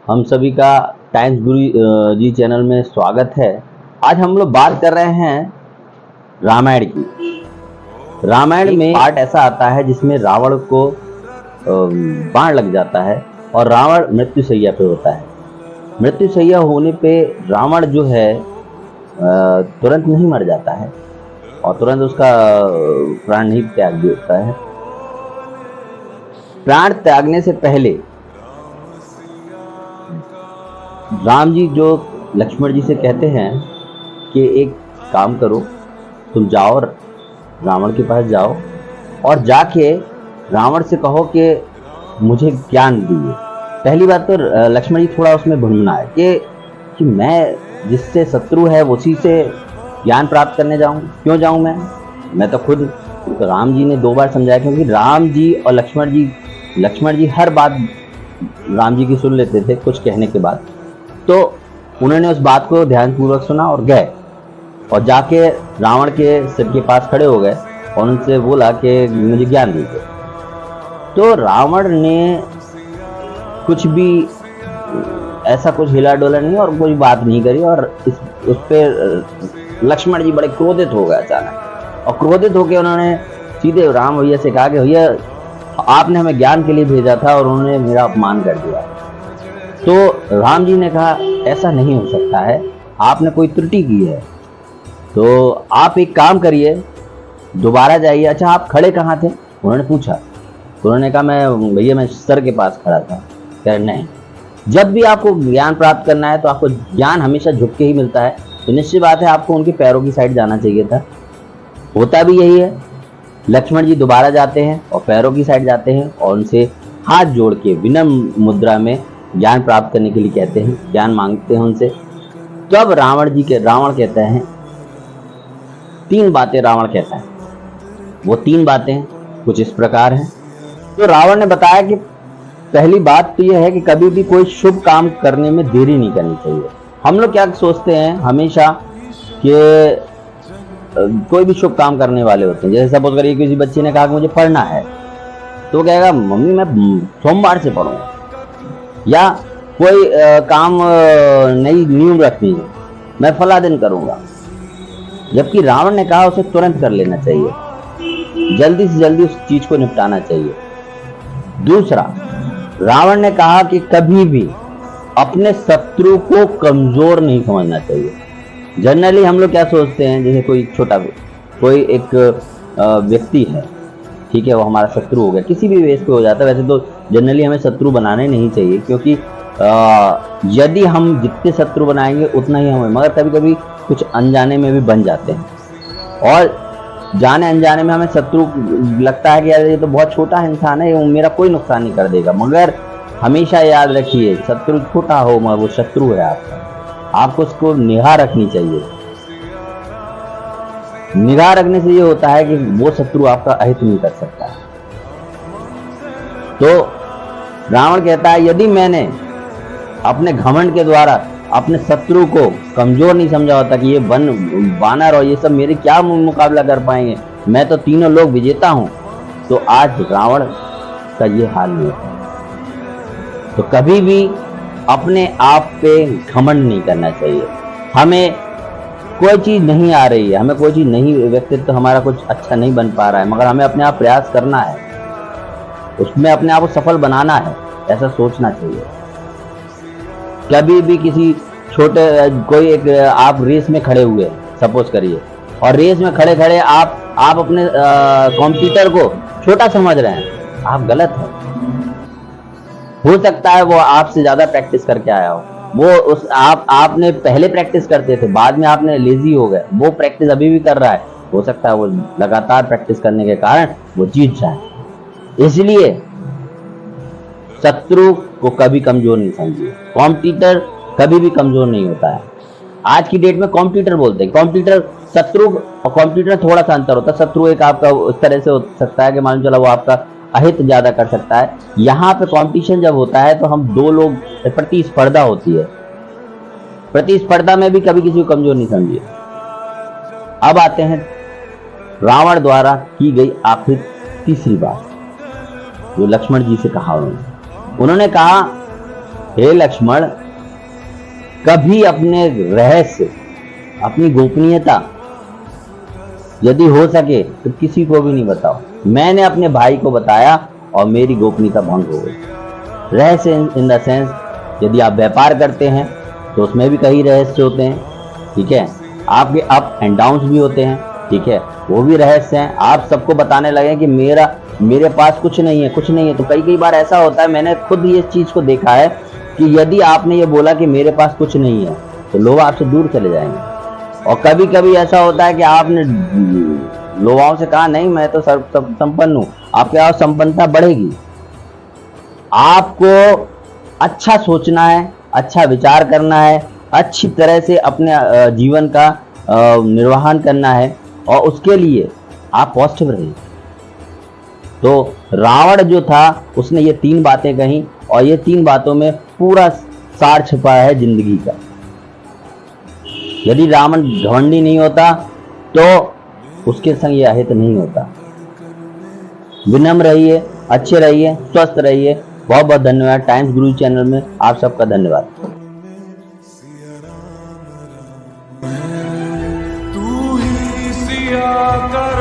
हम सभी का टाइम्स गुरु जी चैनल में स्वागत है। आज हम लोग बात कर रहे हैं रामायण की। रामायण में पार्ट ऐसा आता है जिसमें रावण को बाण लग जाता है और रावण मृत्युशैया पे होता है। मृत्युशैया होने पे रावण जो है तुरंत नहीं मर जाता है और तुरंत उसका प्राण नहीं त्याग देता है। प्राण त्यागने से पहले राम जी जो लक्ष्मण जी से कहते हैं कि एक काम करो, तुम जाओ रावण के पास जाओ और जाके रावण से कहो कि मुझे ज्ञान दिए। पहली बात तो लक्ष्मण जी थोड़ा उसमें भुनना है कि मैं जिससे शत्रु है उसी से ज्ञान प्राप्त करने जाऊं, क्यों जाऊं मैं तो खुद। तो राम जी ने 2 बार समझाया, क्योंकि राम जी और लक्ष्मण जी हर बात राम जी की सुन लेते थे कुछ कहने के बाद। तो उन्होंने उस बात को ध्यानपूर्वक सुना और गए और जाके रावण के सिर के पास खड़े हो गए और उनसे बोला कि मुझे ज्ञान दीजिए। तो रावण ने कुछ भी ऐसा कुछ हिला डोला नहीं और कोई बात नहीं करी और उस पर लक्ष्मण जी बड़े क्रोधित हो गए अचानक। और क्रोधित होकर उन्होंने सीधे राम भैया से कहा कि भैया आपने हमें ज्ञान के लिए भेजा था और उन्होंने मेरा अपमान कर दिया। तो राम जी ने कहा ऐसा नहीं हो सकता है, आपने कोई त्रुटि की है, तो आप एक काम करिए, दोबारा जाइए। अच्छा आप खड़े कहाँ थे, उन्होंने पूछा। तो उन्होंने कहा मैं भैया मैं सर के पास खड़ा था। कह नहीं, जब भी आपको ज्ञान प्राप्त करना है तो आपको ज्ञान हमेशा झुक के ही मिलता है, तो निश्चित बात है आपको उनके पैरों की साइड जाना चाहिए था। होता भी यही है। लक्ष्मण जी दोबारा जाते हैं और पैरों की साइड जाते हैं और उनसे हाथ जोड़ के विनम्र मुद्रा में ज्ञान प्राप्त करने के लिए कहते हैं, ज्ञान मांगते हैं उनसे। तब रावण कहते हैं 3 बातें रावण कहता है। वो 3 बातें कुछ इस प्रकार हैं। तो रावण ने बताया कि पहली बात तो यह है कि कभी भी कोई शुभ काम करने में देरी नहीं करनी चाहिए। हम लोग क्या सोचते हैं हमेशा कि कोई भी शुभ काम करने वाले होते हैं, जैसे सपोज करिए किसी बच्चे ने कहा कि मुझे पढ़ना है, तो वो कहेगा मम्मी मैं सोमवार से पढ़ूंगा, या कोई काम नई नींव रखनी है, मैं फला दिन करूंगा। जबकि रावण ने कहा उसे तुरंत कर लेना चाहिए, जल्दी से जल्दी उस चीज को निपटाना चाहिए। दूसरा, रावण ने कहा कि कभी भी अपने शत्रु को कमजोर नहीं समझना चाहिए। जनरली हम लोग क्या सोचते हैं, जैसे कोई एक व्यक्ति है, ठीक है, वो हमारा शत्रु हो गया, किसी भी वेश पे हो जाता है। वैसे तो जनरली हमें शत्रु बनाने नहीं चाहिए, क्योंकि यदि हम जितने शत्रु बनाएंगे उतना ही हमें, मगर कभी कभी कुछ अनजाने में भी बन जाते हैं और जाने अनजाने में हमें शत्रु लगता है कि यार ये तो बहुत छोटा इंसान है, ये मेरा कोई नुकसान नहीं कर देगा। मगर हमेशा याद रखिए, शत्रु छोटा हो मगर वो शत्रु है आपको उसको निगाह रखनी चाहिए। निगाह रखने से ये होता है कि वो शत्रु आपका अहित नहीं कर सकता। तो रावण कहता है यदि मैंने अपने घमंड के द्वारा अपने शत्रु को कमजोर नहीं समझा होता कि ये बानर और ये सब मेरे क्या मुकाबला कर पाएंगे, मैं तो तीनों लोग विजेता हूं, तो आज रावण का ये हाल नहीं होता। तो कभी भी अपने आप पे घमंड नहीं करना चाहिए। हमें कोई चीज नहीं आ रही है, हमें कोई चीज नहीं, व्यक्तित्व हमारा कुछ अच्छा नहीं बन पा रहा है, मगर हमें अपने आप प्रयास करना है, उसमें अपने आप को सफल बनाना है, ऐसा सोचना चाहिए। कभी भी किसी कोई एक आप रेस में खड़े हुए सपोज करिए, और रेस में खड़े खड़े आप अपने कॉम्पिटिटर को छोटा समझ रहे हैं, आप गलत हैं। हो सकता है वो आपसे ज्यादा प्रैक्टिस करके आया हो, वो आपने पहले प्रैक्टिस करते थे, बाद में आपने लेजी हो गए, वो प्रैक्टिस अभी भी कर रहा है, हो सकता है वो लगातार प्रैक्टिस करने के कारण वो जीत जाए। इसलिए शत्रु को कभी कमजोर नहीं समझिए, कॉम्पिटिटर कभी भी कमजोर नहीं होता है। आज की डेट में कॉम्पिटिटर बोलते हैं, कॉम्पिटिटर शत्रु और कॉम्पिटिटर थोड़ा सा अंतर होता है। शत्रु एक आपका उस तरह से हो सकता है कि मालूम चला वो आपका अहित ज्यादा कर सकता है। यहाँ पे कंपटीशन जब होता है तो हम 2 लोग, प्रतिस्पर्धा होती है, प्रतिस्पर्धा में भी कभी किसी को कमजोर नहीं समझिए। अब आते हैं रावण द्वारा की गई आखिर तीसरी बात जो लक्ष्मण जी से कहा उन्होंने कहा हे लक्ष्मण, कभी अपने रहस्य, अपनी गोपनीयता यदि हो सके तो किसी को भी नहीं बताओ। मैंने अपने भाई को बताया और मेरी गोपनीयता भंग हो गई। रहस्य इन द सेंस, यदि आप व्यापार करते हैं तो उसमें भी कई रहस्य होते हैं, ठीक है। आपके अप एंड डाउन्स भी होते हैं, ठीक है, वो भी रहस्य हैं। आप सबको बताने लगे कि मेरे पास कुछ नहीं है, कुछ नहीं है, तो कई बार ऐसा होता है, मैंने खुद ये चीज को देखा है कि यदि आपने ये बोला कि मेरे पास कुछ नहीं है तो लोग आपसे दूर चले जाएंगे। और कभी कभी ऐसा होता है कि आपने लोगों से कहा नहीं मैं तो संपन्न हूं, आपके पास संपन्नता बढ़ेगी। आपको अच्छा सोचना है, अच्छा विचार करना है, अच्छी तरह से अपने जीवन का निर्वहन करना है, और उसके लिए आप पॉजिटिव रहिए। तो रावण जो था उसने ये 3 बातें कही, और ये 3 बातों में पूरा सार छिपा है जिंदगी का। यदि रावण घमंडी नहीं होता तो उसके संग यह अहित नहीं होता। विनम्र रहिए, अच्छे रहिए, स्वस्थ रहिए। बहुत बहुत धन्यवाद। टाइम्स गुरु चैनल में आप सबका धन्यवाद। तू ही सिया का